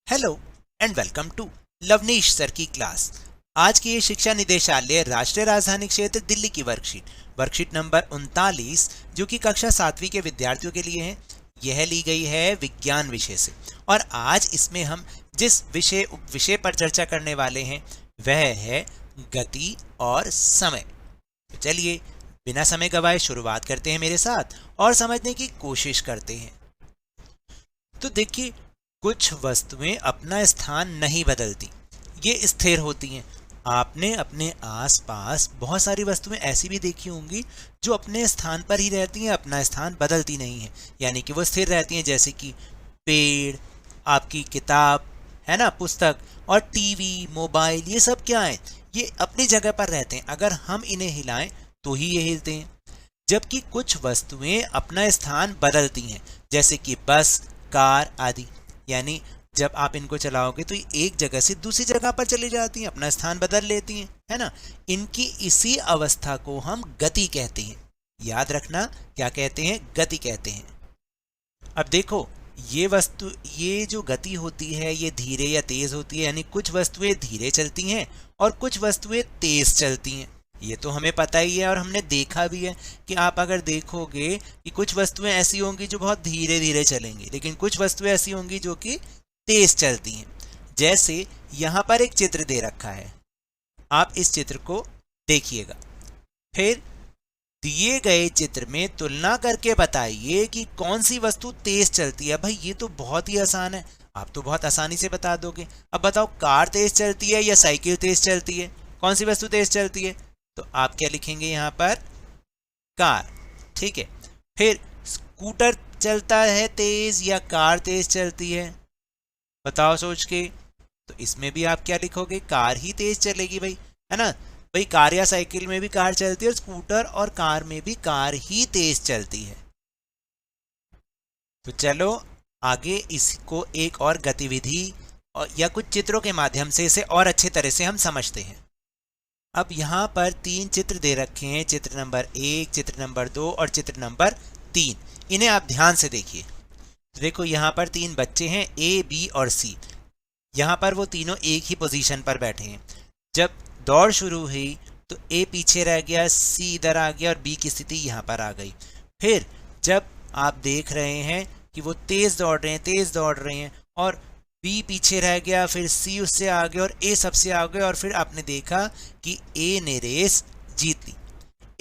Hello and welcome to Lavneesh sir की class. आज की ये शिक्षा निदेशालय राष्ट्रीय राजधानी क्षेत्र दिल्ली की वर्कशीट नंबर 39 जो कि कक्षा 7वीं के विद्यार्थियों के लिए है। यह ली गई है विज्ञान विषय से और आज इसमें हम जिस विषय पर चर्चा करने वाले हैं वह है गति और समय। तो चलिए बिना समय गवाए शुरुआत करते हैं मेरे साथ और समझने की कोशिश करते हैं। तो देखिए, कुछ वस्तुएं अपना स्थान नहीं बदलती, ये स्थिर होती हैं। आपने अपने आसपास बहुत सारी वस्तुएं ऐसी भी देखी होंगी जो अपने स्थान पर ही रहती हैं, अपना स्थान बदलती नहीं है, यानी कि वो स्थिर रहती हैं। जैसे कि पेड़, आपकी किताब है ना, पुस्तक, और टीवी, मोबाइल, ये सब क्या है, ये अपनी जगह पर रहते हैं। अगर हम इन्हें हिलाएं तो ही ये हिलते हैं। जबकि कुछ वस्तुएं अपना स्थान बदलती हैं, जैसे कि बस, कार आदि। यानी जब आप इनको चलाओगे तो ये एक जगह से दूसरी जगह पर चली जाती हैं, अपना स्थान बदल लेती हैं, है ना। इनकी इसी अवस्था को हम गति कहते हैं। याद रखना, क्या कहते हैं? गति कहते हैं। अब देखो, ये जो गति होती है ये धीरे या तेज होती है, यानी कुछ वस्तुएं धीरे चलती हैं और कुछ वस्तुएं तेज चलती हैं। ये तो हमें पता ही है और हमने देखा भी है कि आप अगर देखोगे कि कुछ वस्तुएं ऐसी होंगी जो बहुत धीरे धीरे चलेंगी, लेकिन कुछ वस्तुएं ऐसी होंगी जो कि तेज चलती हैं। जैसे यहाँ पर एक चित्र दे रखा है, आप इस चित्र को देखिएगा, फिर दिए गए चित्र में तुलना करके बताइए कि कौन सी वस्तु तेज चलती है। भाई ये तो बहुत ही आसान है, आप तो बहुत आसानी से बता दोगे। अब बताओ, कार तेज चलती है या साइकिल तेज चलती है? कौन सी वस्तु तेज चलती है? तो आप क्या लिखेंगे यहाँ पर? कार। ठीक है। फिर स्कूटर चलता है तेज या कार तेज चलती है? बताओ सोच के। तो इसमें भी आप क्या लिखोगे? कार ही तेज चलेगी भाई, है ना। भाई कार या साइकिल में भी कार चलती है और स्कूटर और कार में भी कार ही तेज चलती है। तो चलो आगे इसको एक और गतिविधि या कुछ चित्रों के माध्यम से इसे और अच्छे तरह से हम समझते हैं। अब यहाँ पर 3 चित्र दे रखे हैं, चित्र नंबर 1, चित्र नंबर 2 और चित्र नंबर 3। इन्हें आप ध्यान से देखिए। तो देखो, यहाँ पर 3 बच्चे हैं, ए, बी और सी। यहाँ पर वो तीनों एक ही पोजीशन पर बैठे हैं। जब दौड़ शुरू हुई तो ए पीछे रह गया, सी इधर आ गया और बी की स्थिति यहाँ पर आ गई। फिर जब आप देख रहे हैं कि वो तेज दौड़ रहे हैं और बी पीछे रह गया, फिर सी उससे आगे और ए सबसे आगे, और फिर आपने देखा कि ए ने रेस जीत ली।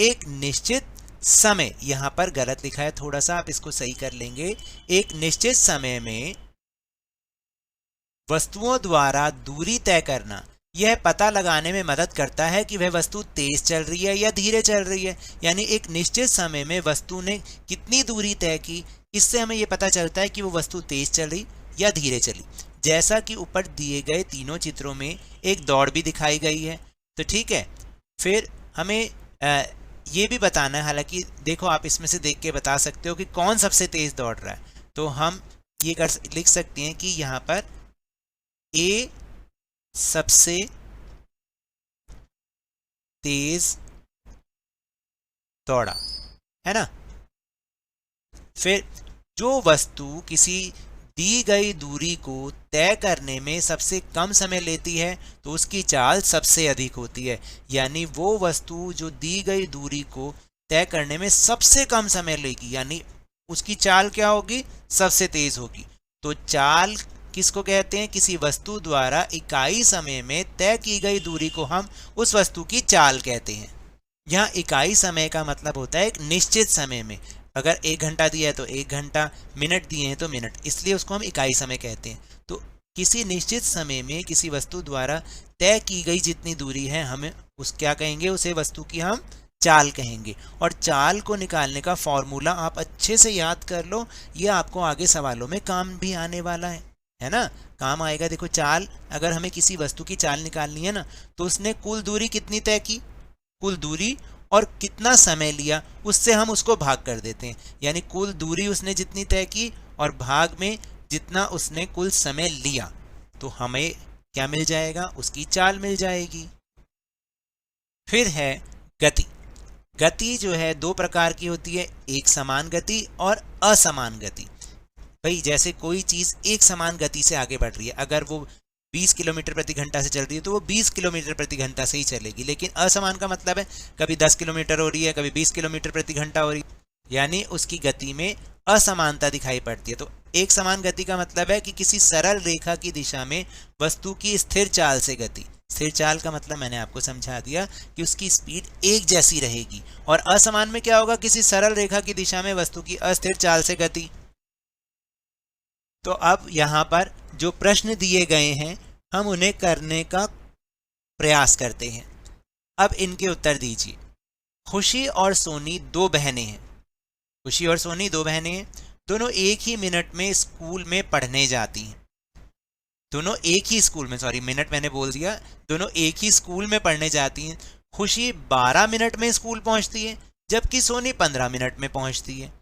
एक निश्चित समय, यहाँ पर गलत लिखा है थोड़ा सा, आप इसको सही कर लेंगे। एक निश्चित समय में वस्तुओं द्वारा दूरी तय करना यह पता लगाने में मदद करता है कि वह वस्तु तेज चल रही है या धीरे चल रही है। यानी एक निश्चित समय में वस्तु ने कितनी दूरी तय की, इससे हमें यह पता चलता है कि वो वस्तु तेज चली या धीरे चली। जैसा कि ऊपर दिए गए तीनों चित्रों में एक दौड़ भी दिखाई गई है। तो ठीक है, फिर हमें ये भी बताना है, हालांकि देखो आप इसमें से देख के बता सकते हो कि कौन सबसे तेज दौड़ रहा है। तो हम ये लिख सकते हैं कि यहाँ पर ए सबसे तेज दौड़ा, है ना। फिर जो वस्तु किसी दी गई दूरी को तय करने में सबसे कम समय लेती है तो उसकी चाल सबसे अधिक होती है। यानी वो वस्तु जो दी गई दूरी को तय करने में सबसे कम समय लेगी, यानी उसकी चाल क्या होगी? सबसे तेज होगी। तो चाल किसको कहते हैं? किसी वस्तु द्वारा इकाई समय में तय की गई दूरी को हम उस वस्तु की चाल कहते हैं। यहाँ इकाई समय का मतलब होता है एक निश्चित समय में। अगर 1 घंटा दिया है तो 1 घंटा, मिनट दिए हैं तो मिनट, इसलिए उसको हम इकाई समय कहते हैं। तो किसी निश्चित समय में किसी वस्तु द्वारा तय की गई जितनी दूरी है, हमें उस क्या कहेंगे? उसे वस्तु की हम चाल कहेंगे। और चाल को निकालने का फॉर्मूला आप अच्छे से याद कर लो, ये आपको आगे सवालों में काम भी आने वाला है ना, काम आएगा। देखो, चाल, अगर हमें किसी वस्तु की चाल निकालनी है ना, तो उसने कुल दूरी कितनी तय की, कुल दूरी और कितना समय लिया, उससे हम उसको भाग कर देते हैं। यानी कुल दूरी उसने जितनी तय की और भाग में जितना उसने कुल समय लिया, तो हमें क्या मिल जाएगा? उसकी चाल मिल जाएगी। फिर है गति। गति जो है 2 प्रकार की होती है, एक समान गति और असमान गति। भाई जैसे कोई चीज एक समान गति से आगे बढ़ रही है, अगर वो 20 किलोमीटर प्रति घंटा से चल रही है तो वो 20 किलोमीटर प्रति घंटा से ही चलेगी। लेकिन असमान का मतलब है कभी 10 किलोमीटर हो रही है, कभी 20 किलोमीटर प्रति घंटा हो रही है, यानी उसकी गति में असमानता दिखाई पड़ती है। तो एक समान गति का मतलब है कि किसी सरल रेखा की दिशा में वस्तु की स्थिर चाल से गति, स्थिर चाल का मतलब मैंने आपको समझा दिया कि उसकी स्पीड एक जैसी रहेगी। और असमान में क्या होगा, किसी सरल रेखा की दिशा में वस्तु की अस्थिर चाल से गति। तो अब यहाँ पर जो प्रश्न दिए गए हैं हम उन्हें करने का प्रयास करते हैं। अब इनके उत्तर दीजिए। खुशी और सोनी दो बहनें हैं, खुशी और सोनी दो बहनें हैं, दोनों एक ही मिनट में स्कूल में पढ़ने जाती हैं। दोनों एक ही स्कूल में, सॉरी मिनट मैंने बोल दिया, दोनों एक ही स्कूल में पढ़ने जाती हैं। खुशी 12 मिनट में स्कूल पहुंचती है जबकि सोनी 15 मिनट में पहुंचती है।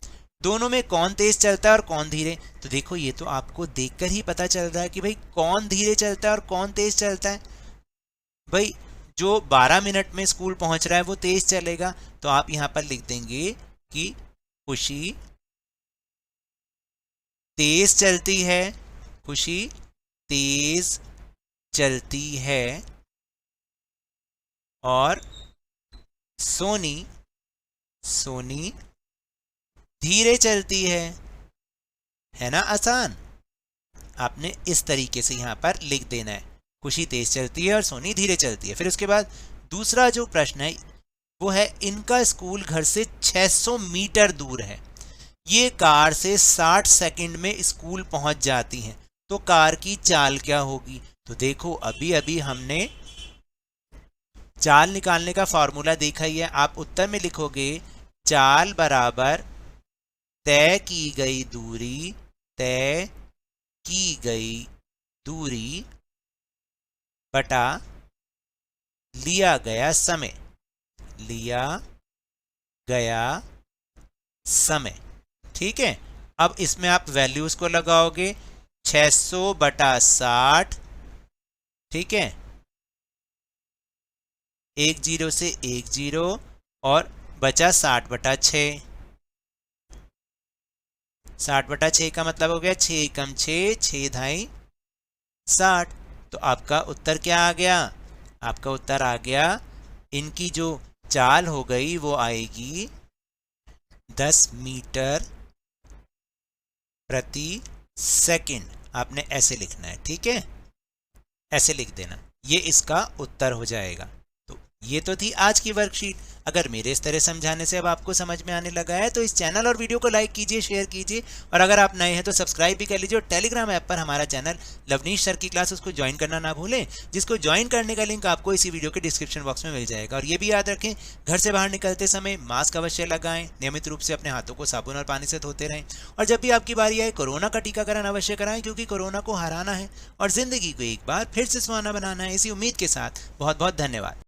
दोनों में कौन तेज चलता है और कौन धीरे? तो देखो ये तो आपको देखकर ही पता चल रहा है कि भाई कौन धीरे चलता है और कौन तेज चलता है। भाई जो 12 मिनट में स्कूल पहुंच रहा है वो तेज चलेगा, तो आप यहां पर लिख देंगे कि खुशी तेज चलती है, खुशी तेज चलती है और सोनी धीरे चलती है ना आसान। आपने इस तरीके से यहां पर लिख देना है, खुशी तेज चलती है और सोनी धीरे चलती है। फिर उसके बाद दूसरा जो प्रश्न है वो है, इनका स्कूल घर से 600 मीटर दूर है, ये कार से 60 सेकंड में स्कूल पहुंच जाती हैं, तो कार की चाल क्या होगी? तो देखो अभी अभी हमने चाल निकालने का फॉर्मूला देखा ही है। आप उत्तर में लिखोगे चाल बराबर तय की गई दूरी बटा लिया गया समय। ठीक है, अब इसमें आप वैल्यूज को लगाओगे, 600 बटा 60, ठीक है, 1 0 से 1 0 और बचा 60 बटा 6। 60 बटा 6 का मतलब हो गया 6 कम 6, 6 धाई 60। तो आपका उत्तर क्या आ गया? आपका उत्तर आ गया, इनकी जो चाल हो गई वो आएगी 10 मीटर प्रति सेकंड। आपने ऐसे लिखना है, ठीक है, ऐसे लिख देना, ये इसका उत्तर हो जाएगा। तो ये तो थी आज की वर्कशीट। अगर मेरे इस तरह समझाने से अब आपको समझ में आने लगा है तो इस चैनल और वीडियो को लाइक कीजिए, शेयर कीजिए, और अगर आप नए हैं तो सब्सक्राइब भी कर लीजिए। और टेलीग्राम ऐप पर हमारा चैनल लवनीश सर की क्लास, उसको ज्वाइन करना ना भूलें, जिसको ज्वाइन करने का लिंक आपको इसी वीडियो के डिस्क्रिप्शन बॉक्स में मिल जाएगा। और ये भी याद रखें, घर से बाहर निकलते समय मास्क अवश्य लगाएं, नियमित रूप से अपने हाथों को साबुन और पानी से धोते रहें, और जब भी आपकी बारी आए कोरोना का टीकाकरण अवश्य कराएं, क्योंकि कोरोना को हराना है और जिंदगी को एक बार फिर से सुहाना बनाना है। इसी उम्मीद के साथ बहुत बहुत धन्यवाद।